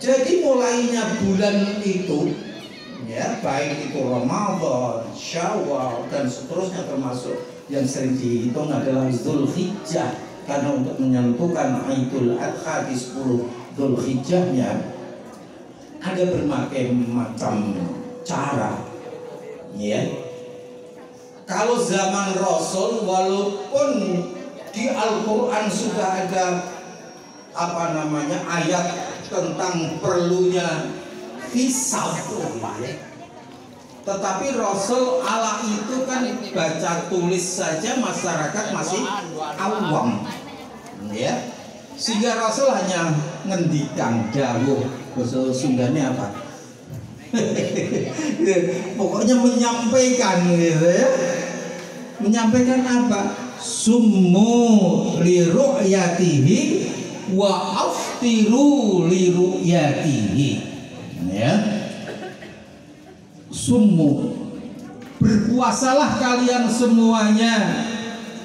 Jadi mulainya bulan itu, ya, baik itu Ramadan, Syawal dan seterusnya, termasuk yang sering dihitung adalah Zulhijjah, karena untuk menyentuhkan Idul Adha di 10 Zulhijjahnya ada berbagai macam cara, ya. Kalau zaman Rasul, walaupun di Al-Quran sudah ada ayat tentang perlunya hisab, ya, tetapi Rasul ala itu kan baca tulis saja, masyarakat masih awam, ya, sehingga Rasul hanya ngendikan dawuh, bahasa Sundanya apa? Pokoknya menyampaikan, gitu ya. Menyampaikan apa? Summu li ru'yatihi wa aftiru li ru'yatihi, ya. Summu, berpuasalah kalian semuanya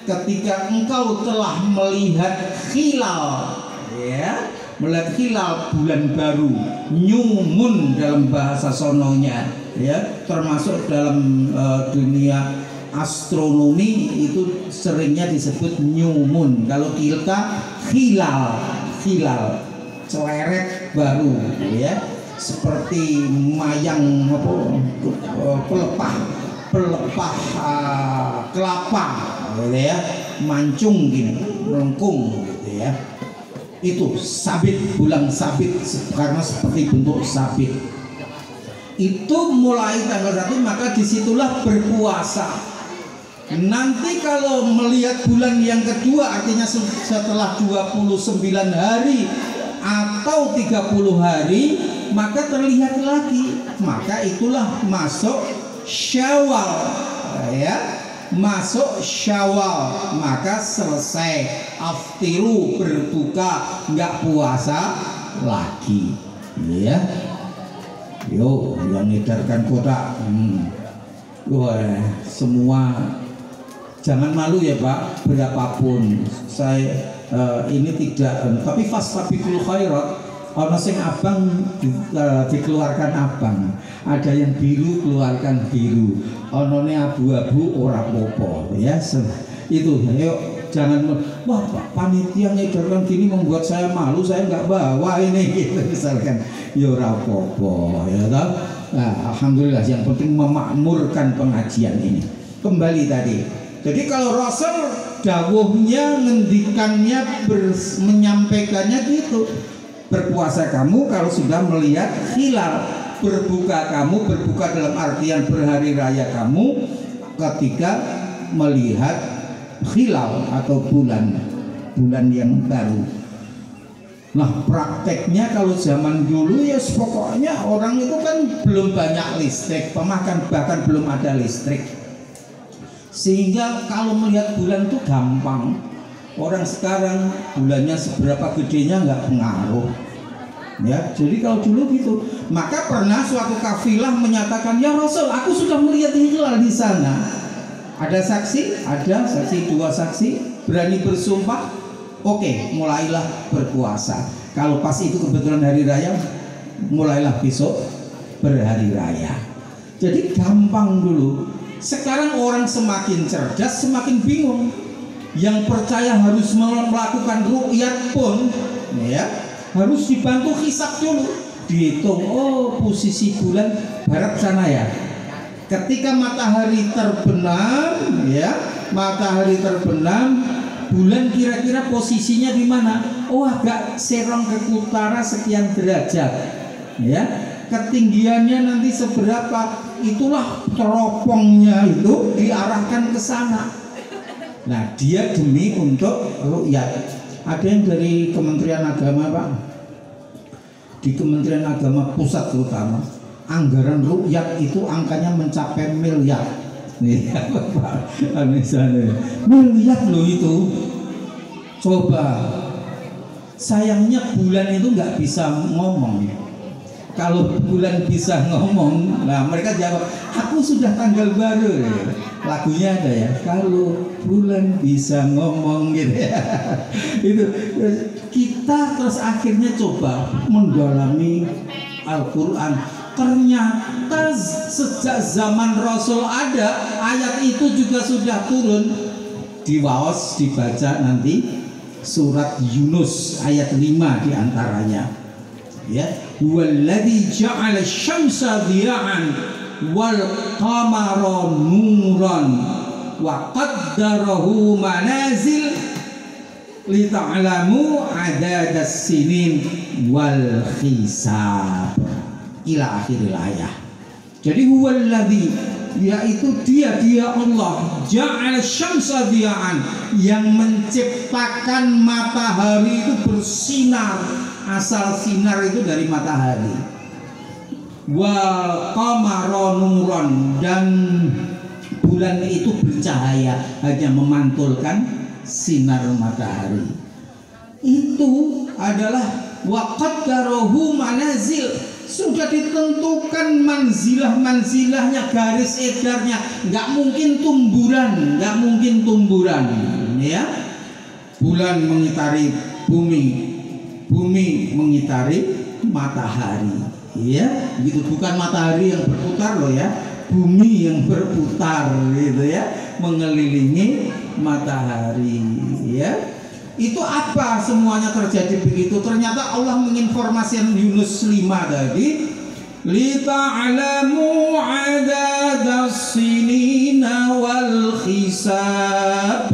ketika engkau telah melihat hilal, ya, melihat hilal bulan baru, new moon dalam bahasa sononya, ya, termasuk dalam dunia astronomi itu seringnya disebut new moon. Kalau kita hilal, celeret baru, ya, seperti mayang pelepah kelapa, gitu ya, mancung gini, melengkung, gitu ya. Itu sabit, bulan sabit, karena seperti bentuk sabit. Itu mulai tanggal 1, maka disitulah berpuasa. Nanti kalau melihat bulan yang kedua, artinya setelah 29 hari atau 30 hari, maka terlihat lagi, maka itulah masuk Syawal, ya, masuk Syawal, maka selesai aftiru, berbuka, nggak puasa lagi, ya. Yo, yang ngedarkan kotak, wah, semua jangan malu ya Pak, berapapun saya ini tidak, tapi fastabiqul khairat. Ono sing abang dikeluarkan abang, ada yang biru keluarkan biru, onone abu-abu ora apa-apa, ya. Itu, yuk jangan, wah Pak panitia ngedarkan gini membuat saya malu, saya nggak bawa ini, gitu misalkan, ya ora apa-apa, ya toh. Nah, alhamdulillah, yang penting memakmurkan pengajian ini. Kembali tadi, jadi kalau Rasul dawuhnya, ngendikannya, menyampaikannya gitu. Berpuasa kamu kalau sudah melihat hilal, berbuka kamu, berbuka dalam artian berhari raya kamu ketika melihat hilal atau bulan yang baru. Nah, prakteknya kalau zaman dulu ya pokoknya orang itu kan belum banyak listrik, bahkan belum ada listrik, sehingga kalau melihat bulan itu gampang. Orang sekarang bulannya seberapa gedenya nggak pengaruh, ya. Jadi kalau dulu gitu, maka pernah suatu kafilah menyatakan, ya Rasul, aku sudah melihat hilal di sana. Ada saksi, dua saksi, berani bersumpah. Oke, mulailah berpuasa. Kalau pas itu kebetulan hari raya, mulailah besok berhari raya. Jadi gampang dulu. Sekarang orang semakin cerdas, semakin bingung. Yang percaya harus melakukan ru'yat pun, ya, harus dibantu hisab dulu, dihitung. Oh, posisi bulan barat sana ya. Ketika matahari terbenam, ya, matahari terbenam, bulan kira-kira posisinya di mana? Oh, agak serong ke utara sekian derajat, ya. Ketinggiannya nanti seberapa? Itulah teropongnya itu diarahkan ke sana. Nah, dia demi untuk ru'yat. Ada yang dari Kementerian Agama Pak, di Kementerian Agama Pusat terutama, anggaran ru'yat itu angkanya mencapai miliar. Nih, Pak, misalnya miliar loh itu. Coba, sayangnya bulan itu nggak bisa ngomong. Kalau bulan bisa ngomong, nah mereka jawab, aku sudah tanggal baru. Lagunya ada ya, kalau bulan bisa ngomong, gitu ya. Itu kita terus akhirnya coba mendalami Al-Quran. Ternyata sejak zaman Rasul ada, ayat itu juga sudah turun. Diwaos dibaca nanti surat Yunus ayat 5 diantaranya. Ya, walladzi ja'ala syamsa dhiya'an wal qamara nuran wa qaddarahu manazil lita'lamu adadas sinin wal hisab ila akhiril ayah. Jadi huwallazi, yaitu dia Allah, ja'ala syamsa dhiya'an, yang menciptakan matahari itu bersinar. Asal sinar itu dari matahari. Wal qamara nuran, dan bulan itu bercahaya, hanya memantulkan sinar matahari. Itu adalah wa qaddarahu manazil, sudah ditentukan manzilah-manzilahnya, garis edarnya, nggak mungkin tumburan, ya. Bulan mengitari bumi, bumi mengitari matahari, ya, gitu. Bukan matahari yang berputar loh ya, bumi yang berputar, gitu ya, mengelilingi matahari, ya. Itu apa semuanya terjadi begitu? Ternyata Allah menginformasikan Yunus 5 tadi, lita'lamu adadas sinina wal hisab,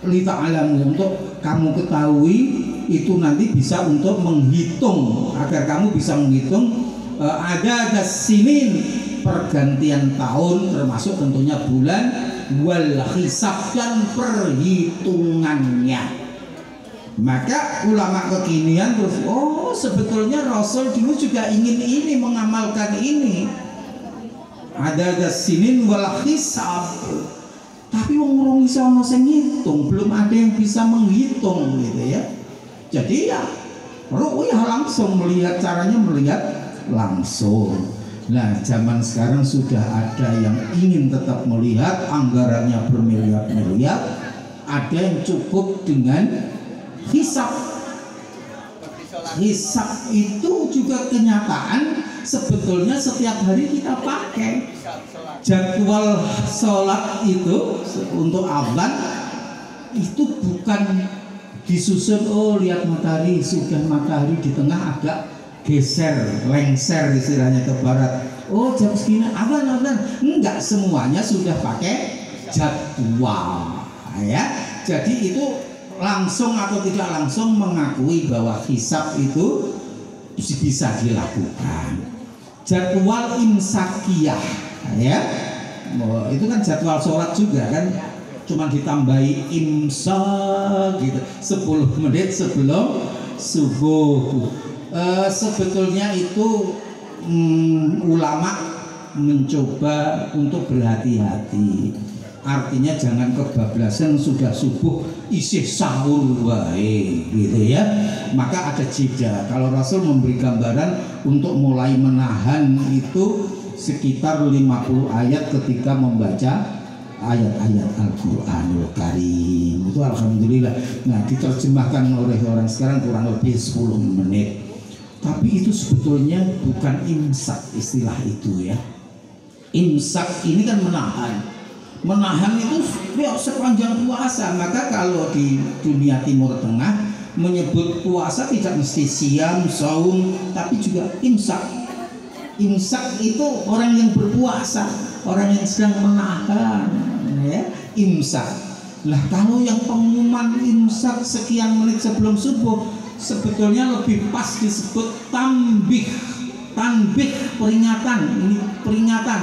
lita'lamu, untuk kamu ketahui, itu nanti bisa untuk menghitung, agar kamu bisa menghitung adadas sinin, pergantian tahun, termasuk tentunya bulan, wal hisab, dan perhitungannya. Maka ulama kekinian terus, oh sebetulnya Rasul dulu juga ingin ini, mengamalkan ini, adadas sinin wal hisab, tapi wong iso ono sing ngitung, belum ada yang bisa menghitung, gitu ya. Jadi ya ru'yah langsung, melihat, caranya melihat langsung. Nah, zaman sekarang sudah ada yang ingin tetap melihat, anggarannya bermiliar-miliar. Ada yang cukup dengan hisab. Hisab itu juga kenyataan sebetulnya setiap hari kita pakai. Jadwal sholat itu untuk abad itu bukan disusun, oh lihat matahari, sudah matahari di tengah agak geser, lengser istilahnya ke barat, oh jam segini azan. Enggak, semuanya sudah pakai jadwal, ya. Jadi itu langsung atau tidak langsung mengakui bahwa hisab itu bisa dilakukan. Jadwal imsakiyah, ya, itu kan jadwal sholat juga kan, cuma ditambahi imsak gitu, 10 menit sebelum subuh. Sebetulnya itu ulama mencoba untuk berhati-hati, artinya jangan kebablasan sudah subuh isih sahur wae, gitu ya. Maka ada jeda. Kalau Rasul memberi gambaran untuk mulai menahan itu sekitar 50 ayat ketika membaca ayat-ayat Al-Quranul Karim itu, alhamdulillah. Nah, diterjemahkan oleh orang sekarang kurang lebih 10 menit. Tapi itu sebetulnya bukan imsak, istilah itu ya. Imsak ini kan menahan itu ya sepanjang puasa. Maka kalau di dunia Timur Tengah menyebut puasa tidak mesti siam, saum, tapi juga imsak. Imsak itu orang yang berpuasa, orang yang sedang menahan, ya, imsak. Lah kalau yang pengumuman imsak sekian menit sebelum subuh, sebetulnya lebih pas disebut tanbih, peringatan. Ini peringatan,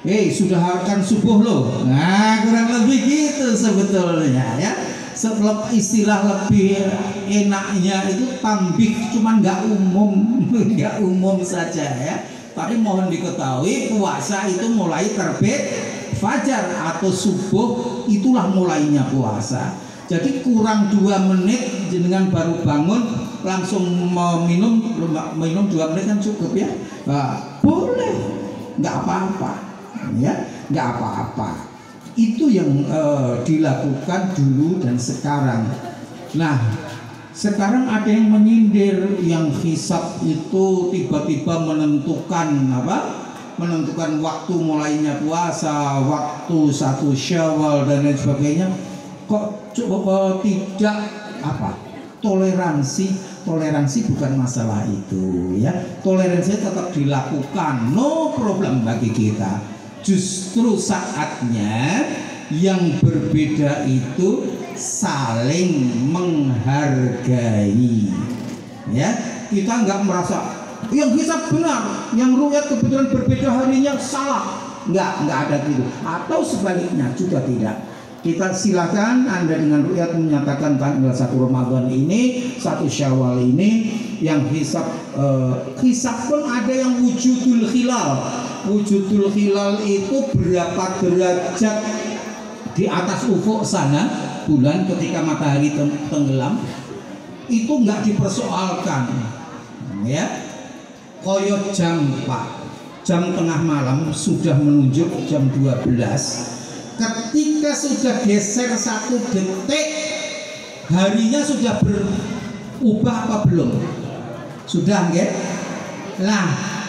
hei sudah akan subuh loh. Nah, kurang lebih gitu sebetulnya, ya. Sebelum istilah lebih enaknya itu tanbih, cuman nggak umum saja, ya. Tapi mohon diketahui puasa itu mulai terbit fajar atau subuh, itulah mulainya puasa. Jadi kurang 2 menit jenengan baru bangun langsung minum 2 menit kan cukup, ya. Nah, boleh, nggak apa-apa, ya, nggak apa-apa. Itu yang dilakukan dulu dan sekarang. Nah, sekarang ada yang menyindir yang hisab itu tiba-tiba menentukan menentukan waktu mulainya puasa, waktu 1 Syawal dan lain sebagainya. Kok tidak toleransi bukan masalah itu ya. Toleransi tetap dilakukan, no problem bagi kita. Justru saatnya yang berbeda itu saling menghargai ya. Kita nggak merasa yang hisab benar, yang ru'yat kebetulan berbeda harinya salah, nggak ada gitu. Atau sebaliknya juga tidak. Kita silakan Anda dengan ru'yat menyatakan tanggal 1 Ramadan ini, 1 Syawal ini, yang hisab pun ada yang wujudul hilal. Wujudul hilal itu berapa derajat di atas ufuk sana bulan ketika matahari tenggelam, itu nggak dipersoalkan ya. Koyo jam tengah malam sudah menunjuk jam 12, ketika sudah geser 1 detik harinya sudah berubah apa belum? Sudah nggak? Nah,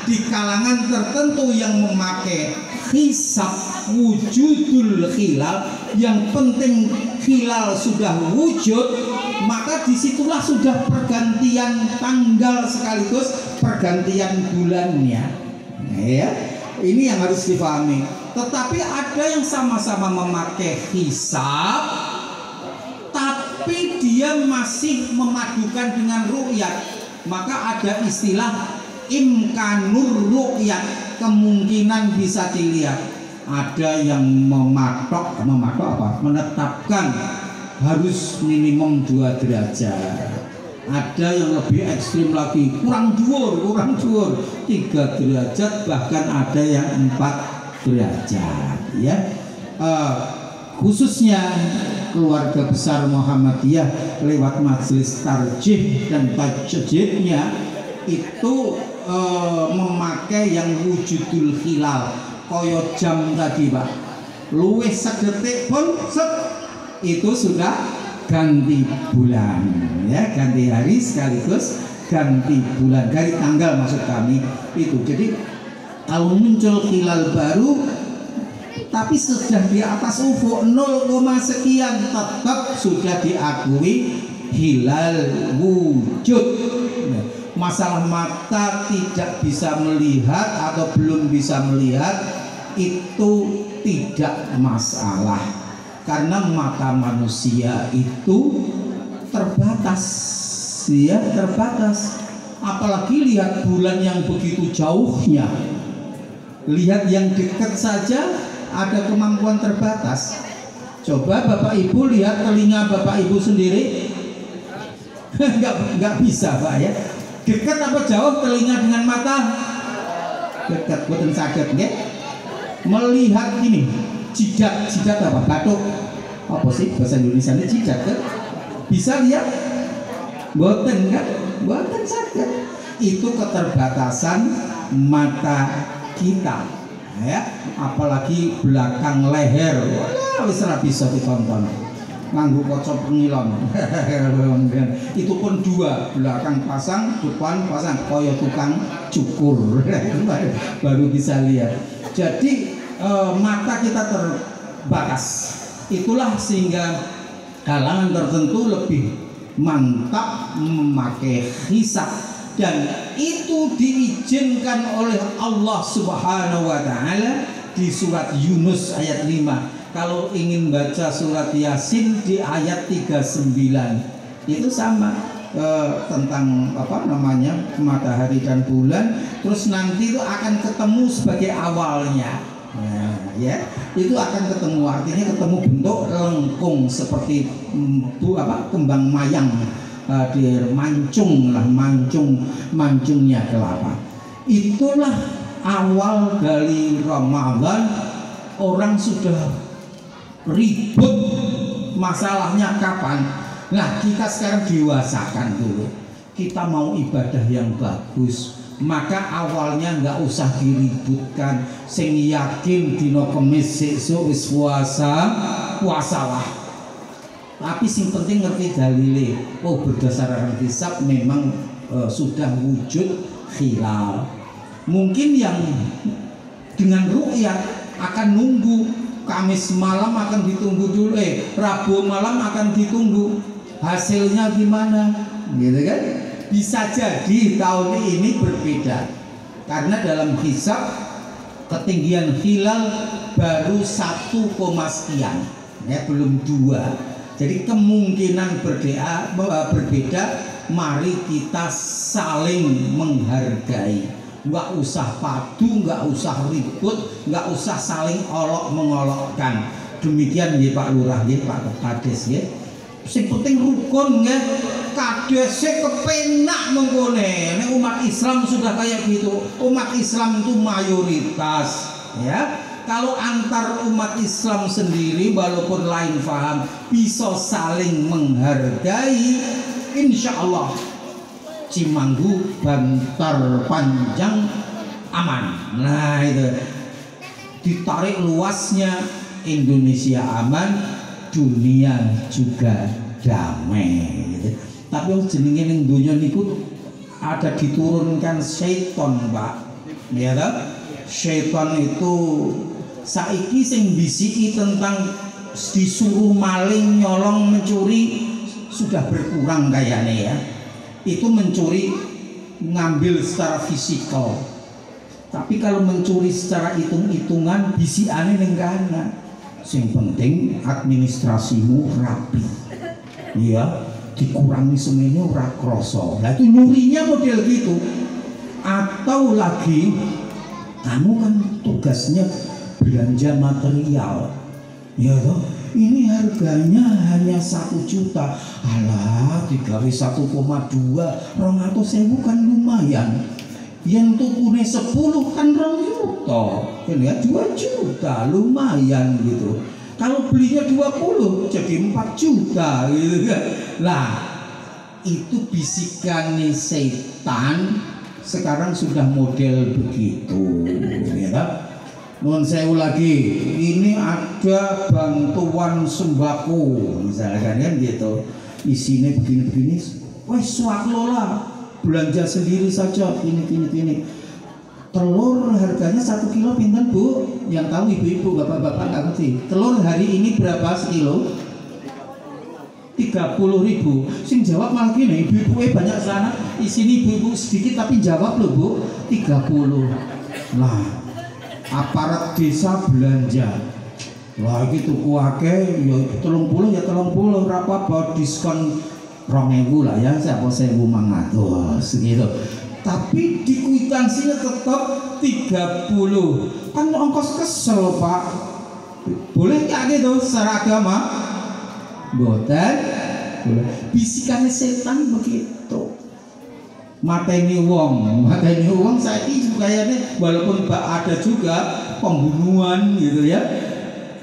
di kalangan tertentu yang memakai hisab wujudul hilal, yang penting hilal sudah wujud, maka disitulah sudah pergantian tanggal sekaligus pergantian bulannya ya. Ini yang harus dipahami. Tetapi ada yang sama-sama memakai hisab tapi dia masih memadukan dengan ru'yat, maka ada istilah imkanur ru'yat, kemungkinan bisa dilihat. Ada yang menetapkan harus minimum 2 derajat. Ada yang lebih ekstrim lagi, kurang dhuwur 3 derajat, bahkan ada yang 4 derajat ya. Khususnya keluarga besar Muhammadiyah lewat majelis tarjih dan tajdidnya itu memakai yang wujudul hilal, koyo jam tadi Pak, luwih sedetik pun itu sudah ganti bulan ya, ganti hari sekaligus ganti bulan, dari tanggal maksud kami itu. Jadi kalau muncul hilal baru tapi sudah di atas ufuk 0, sekian, tetap sudah diakui hilal wujud. Masalah mata tidak bisa melihat atau belum bisa melihat itu tidak masalah, karena mata manusia itu terbatas ya, terbatas. Apalagi lihat bulan yang begitu jauhnya, lihat yang dekat saja ada kemampuan terbatas. Coba Bapak Ibu lihat telinga Bapak Ibu sendiri, nggak bisa Pak ya. Dekat apa jauh telinga dengan mata? Dekat, boten saged nggih. Melihat ini jidat apa? Batuk. Apa sih bahasa Indonesia ini jidat kan? Bisa lihat? Boten kan? Boten saged. Itu keterbatasan mata kita. Ya, apalagi belakang leher. Wah, wis ora bisa ditonton. Nganggo kaca pengilon. Itu pun 2, belakang pasang, depan pasang, koyo tukang cukur. Baru bisa lihat. Jadi mata kita terbatas. Itulah sehingga kalangan tertentu lebih mantap memakai hisab, dan itu diizinkan oleh Allah Subhanahu wa taala di surat Yunus ayat 5. Kalau ingin baca surat Yasin di ayat 39 itu sama tentang apa namanya matahari dan bulan, terus nanti itu akan ketemu sebagai awalnya. Nah, ya itu akan ketemu, artinya ketemu bentuk lengkung seperti kembang mayang di mancung lah, mancungnya kelapa. Itulah awal dari Ramadan. Orang sudah ribut masalahnya kapan. Nah, kita sekarang dewasakan dulu. Kita mau ibadah yang bagus, maka awalnya nggak usah diributkan. Sing yakin dino Kemis sesuk wis puasalah. tapi sing penting ngerti dalile. Oh, berdasarkan hisab memang sudah wujud hilal. Mungkin yang dengan ru'yat akan nunggu, Kamis malam akan ditunggu dulu, Rabu malam akan ditunggu hasilnya gimana, gitu kan? Bisa jadi tahun ini berbeda karena dalam hisab ketinggian hilal baru 1, sekian, ya belum 2. Jadi kemungkinan berbeda. Mari kita saling menghargai, nggak usah padu, nggak usah ribut, nggak usah saling olok-mengolokkan. Demikian ya Pak Lurah, ya Pak Kades, ya. Sing penting rukun, ya. Kadesnya kepenak menggone. Ini umat Islam sudah kayak gitu. Umat Islam itu mayoritas, ya. Kalau antar umat Islam sendiri walaupun lain paham bisa saling menghargai, insya Allah Cimanggu, Bantar, Panjang aman. Nah itu ditarik luasnya, Indonesia aman, dunia juga damai gitu. Tapi yang jenenge ning donya niku ada diturunkan syaiton, Pak, ya toh? Syaiton itu saiki sing bisiki tentang disuruh maling, nyolong, mencuri sudah berkurang kayaknya, ya. Itu mencuri ngambil secara fisikal, tapi kalau mencuri secara hitung-hitungan bisikane ning kana. Sing penting administrasimu rapi, ya, dikurangi semene ora krasa. Lah itu nyurinya model gitu. Atau lagi kamu kan tugasnya belanja material, ya toh, ini harganya hanya 1 juta, alah digawe 1,2, 200.000 kan lumayan. Yang tukune 10 kan 2 juta, kan ya 2 juta lumayan gitu. Kalau belinya 20 jadi 4 juta gitu kan. Lah itu bisikannya setan sekarang sudah model begitu, ya. Nuwun sewu lagi, ini ada bantuan sembako misalkan kan gitu, isinya begini-begini, wes swaklola belanja sendiri saja, ini. Telur harganya 1 kilo pinten Bu? Yang tahu ibu-ibu, bapak-bapak nggak ngerti. Telur hari ini berapa sekilo? 30.000. Sing jawab malah gini, ibu-ibu banyak sana, isini ibu-ibu sedikit tapi jawab loh Bu, 30. Lah aparat desa belanja, wah gitu kuake ya 30 ya 30, berapa buat diskon 2.000 lah ya, siapa 1.500 gitu. Tapi di kwitansinya tetap 30. Kan ongkos kesel Pak. Boleh nggak gitu secara agama? Boten. Bisikannya setan begitu. Mateni wong saiki kayaknya walaupun ada juga pembunuhan gitu ya,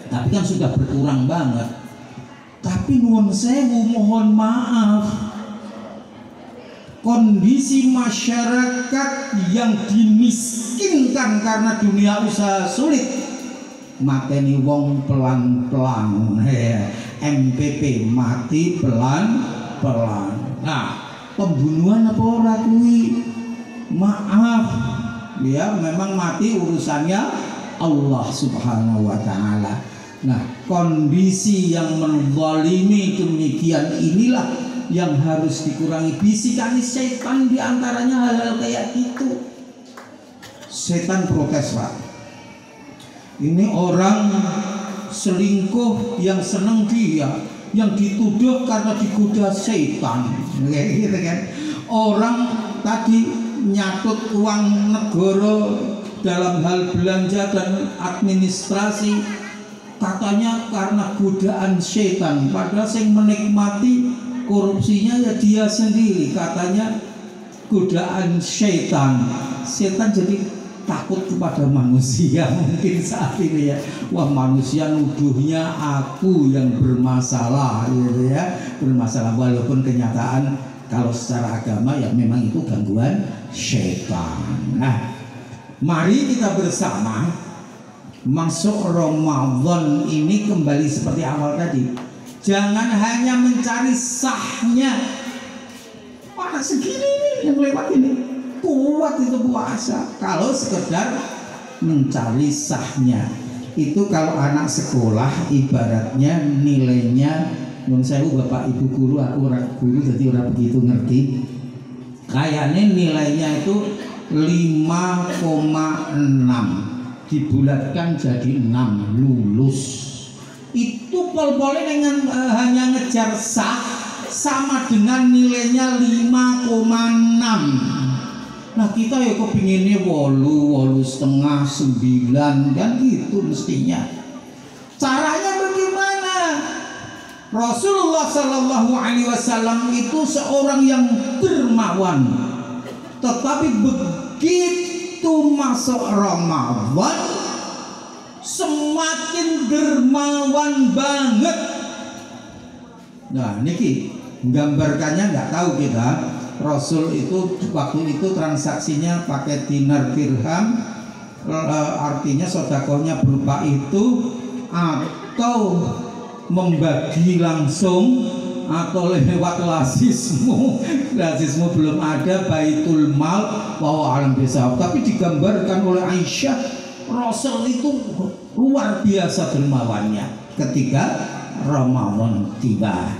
tapi kan sudah berkurang banget. Tapi nuwun sewu, mohon maaf, kondisi masyarakat yang dimiskinkan karena dunia usaha sulit, mateni wong pelan-pelan, MPP mati pelan-pelan. Nah, pembunuhan apa ora kuwi? Maaf ya, memang mati urusannya Allah Subhanahu wa taala. Nah, kondisi yang menzalimi demikian inilah yang harus dikurangi. Bisikan setan diantaranya hal-hal kayak gitu. Setan protes Pak, ini orang selingkuh yang seneng dia, yang dituduh karena digoda setan, gitu kan. Orang tadi nyatut uang negara dalam hal belanja dan administrasi, katanya karena godaan setan, padahal yang menikmati korupsinya ya dia sendiri, katanya godaan setan. Setan jadi takut kepada manusia mungkin saat ini ya. Wah, manusia nuduhnya aku yang bermasalah gitu ya, bermasalah, walaupun kenyataan kalau secara agama ya memang itu gangguan setan. Nah, mari kita bersama masuk Ramadan ini kembali seperti awal tadi. Jangan hanya mencari sahnya. Anak segini nih yang lewat ini, kuat itu puasa. Kalau sekedar mencari sahnya, itu kalau anak sekolah ibaratnya nilainya, menurut saya bapak ibu guru, aku orang guru jadi orang begitu ngerti. Kayaknya nilainya itu 5,6 dibulatkan jadi 6 lulus. Itu pol-polnya dengan hanya ngejar sah sama dengan nilainya 5,6. Nah kita ya kepinginnya 8,5, 9 kan gitu mestinya. Caranya bagaimana? Rasulullah Shallallahu Alaihi Wasallam itu seorang yang dermawan, tetapi begitu masuk Ramadan semakin dermawan banget. Nah niki gambarkannya nggak tahu kita. Rasul itu waktu itu transaksinya pakai dinar dirham, artinya sedekahnya berupa itu atau membagi langsung atau lewat lasismu belum ada baitul mal wa alam bisawab. Tapi digambarkan oleh Aisyah, Rasul itu luar biasa dermawannya ketika Ramadan tiba.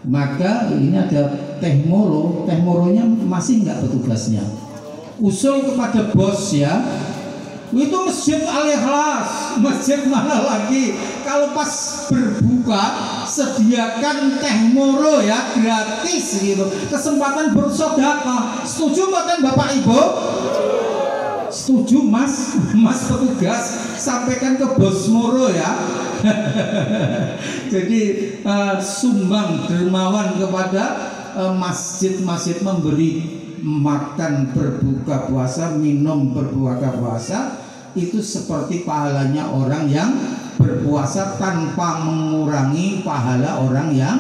Maka ini ada teh moronya masih nggak petugasnya, usul kepada bos ya, itu masjid Al-Ikhlas, masjid mana lagi, kalau pas berbuka sediakan teh moro ya, gratis gitu, kesempatan bersedekah. Setuju bukan bapak ibu? Setuju mas petugas, sampaikan ke bos moro ya. Jadi sumbang dermawan kepada masjid-masjid, memberi makan berbuka puasa, minum berbuka puasa, itu seperti pahalanya orang yang berpuasa tanpa mengurangi pahala orang yang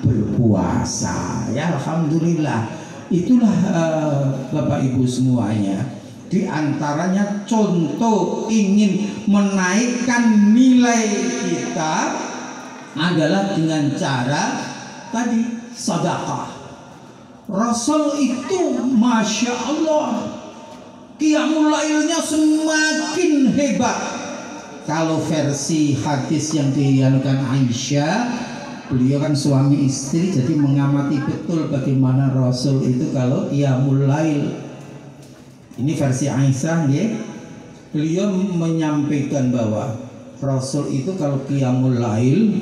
berpuasa. Ya alhamdulillah. Itulah Bapak Ibu semuanya. Di antaranya contoh ingin menaikkan nilai kita adalah dengan cara tadi sedekah. Rasul itu masya Allah qiyamul lailnya semakin hebat. Kalau versi hadis yang dianukan Aisyah, beliau kan suami istri, jadi mengamati betul bagaimana Rasul itu kalau qiyamul lail. Ini versi Aisyah ya. Beliau menyampaikan bahwa Rasul itu kalau qiyamul lail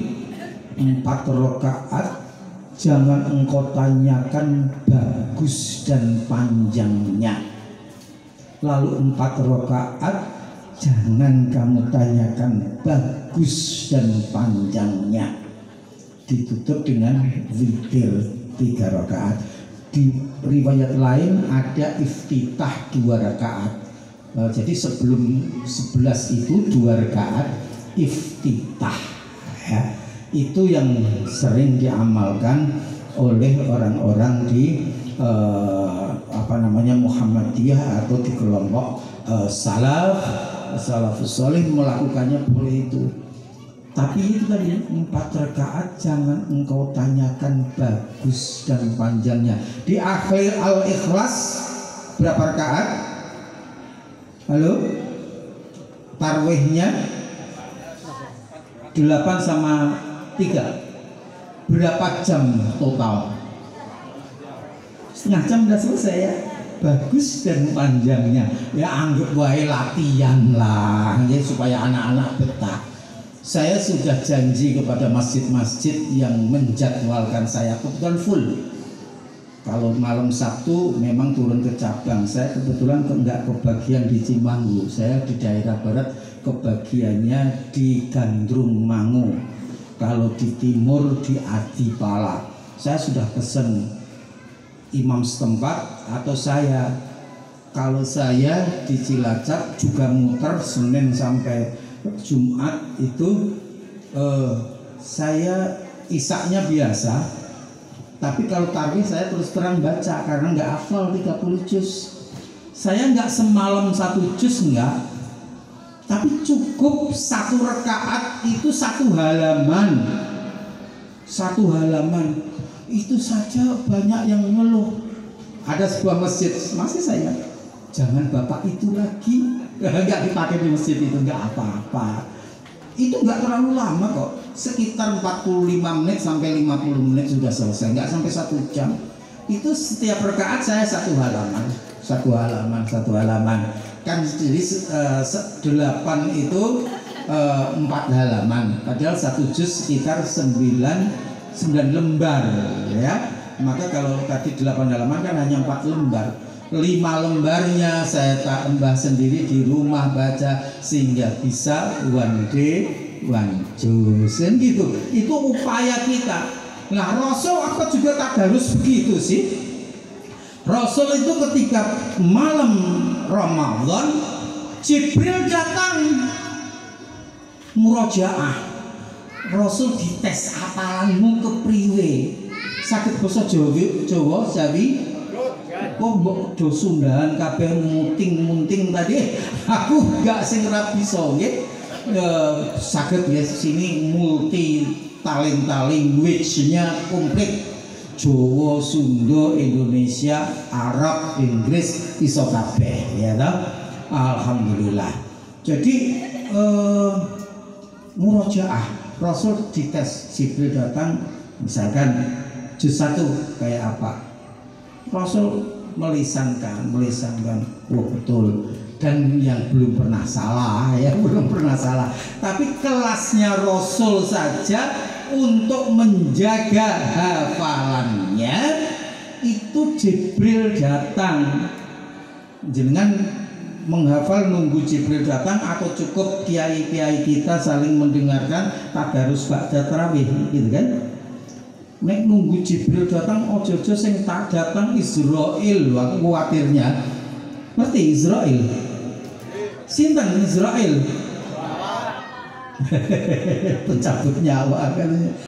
4 rakaat, jangan engkau tanyakan bagus dan panjangnya. Lalu 4 rakaat, jangan kamu tanyakan bagus dan panjangnya. Ditutup dengan witir 3 rakaat. Di riwayat lain ada iftitah 2 rakaat. Jadi sebelum 11 itu 2 rakaat iftitah ya. Itu yang sering diamalkan oleh orang-orang di Muhammadiyah atau di kelompok salafus saleh melakukannya boleh itu. Tapi itu tadi 4 rakaat jangan engkau tanyakan bagus dan panjangnya. Di akhir Al-Ikhlas berapa rakaat? Halo? Tarwihnya 8 sama 3. Berapa jam total? Setengah jam udah selesai ya. Bagus dan panjangnya. Ya anggap wae latihan lah ya, supaya anak-anak betah. Saya sudah janji kepada masjid-masjid yang menjadwalkan saya, kebetulan full. Kalau malam Sabtu memang turun ke cabang. Saya kebetulan nggak kebagian di Cimanggu. Saya di daerah barat, kebagiannya di Gandrung Mangu. Kalau di timur di Adipala. Saya sudah pesen imam setempat atau saya. Kalau saya di Cilacap juga muter Senin sampai Jumat itu saya isaknya biasa, tapi kalau tarawih saya terus terang baca karena nggak hafal 30 juz. Saya nggak semalam 1 juz enggak, tapi cukup 1 rakaat itu 1 halaman. satu halaman itu saja banyak yang ngeluh. Ada sebuah masjid, masih saya jangan bapak itu lagi, nggak dipakai di masjid itu, nggak apa-apa. Itu nggak terlalu lama kok, sekitar 45 menit sampai 50 menit sudah selesai, nggak sampai 1 jam. Itu setiap rakaat saya satu halaman kan, jadi 8 itu 4 halaman, padahal 1 juz sekitar 9 lembar ya. Maka kalau tadi 8 halaman kan hanya 4 lembar. 5 lembarnya saya tambah sendiri di rumah baca sehingga bisa one day one juz gitu. Itu upaya kita. Nah, Rasul apa juga tadarus begitu sih? Rasul itu ketika malam Ramadan Jibril datang murojaah. Rasul dites apalanmu kepriwe. Sakit basa Jawa Jawi. Kok mbok do Sundahan kabeh munting tadi. Aku gak sing ra bisa nggih. Saged ya sini multi talenta language-nya komplit. Jawa, Sunda, Indonesia, Arab, Inggris iso kabeh ya toh. Alhamdulillah. Jadi murojaah Rasul dites, Jibril datang misalkan juz 1 kayak apa, Rasul melisankan, oh betul, dan yang belum pernah salah ya, belum pernah salah. Tapi kelasnya Rasul saja untuk menjaga hafalannya itu Jibril datang. Jangan menghafal nunggu Jibril datang atau cukup kiai-kiai kita saling mendengarkan tadarus ba'da tarawih gitu kan. Nek nunggu Jibril datang ojo-ojo sing tak datang Israil, aku khawatirnya. Ngerti Israil? Sinten Israil? Pencabut nyawa kan.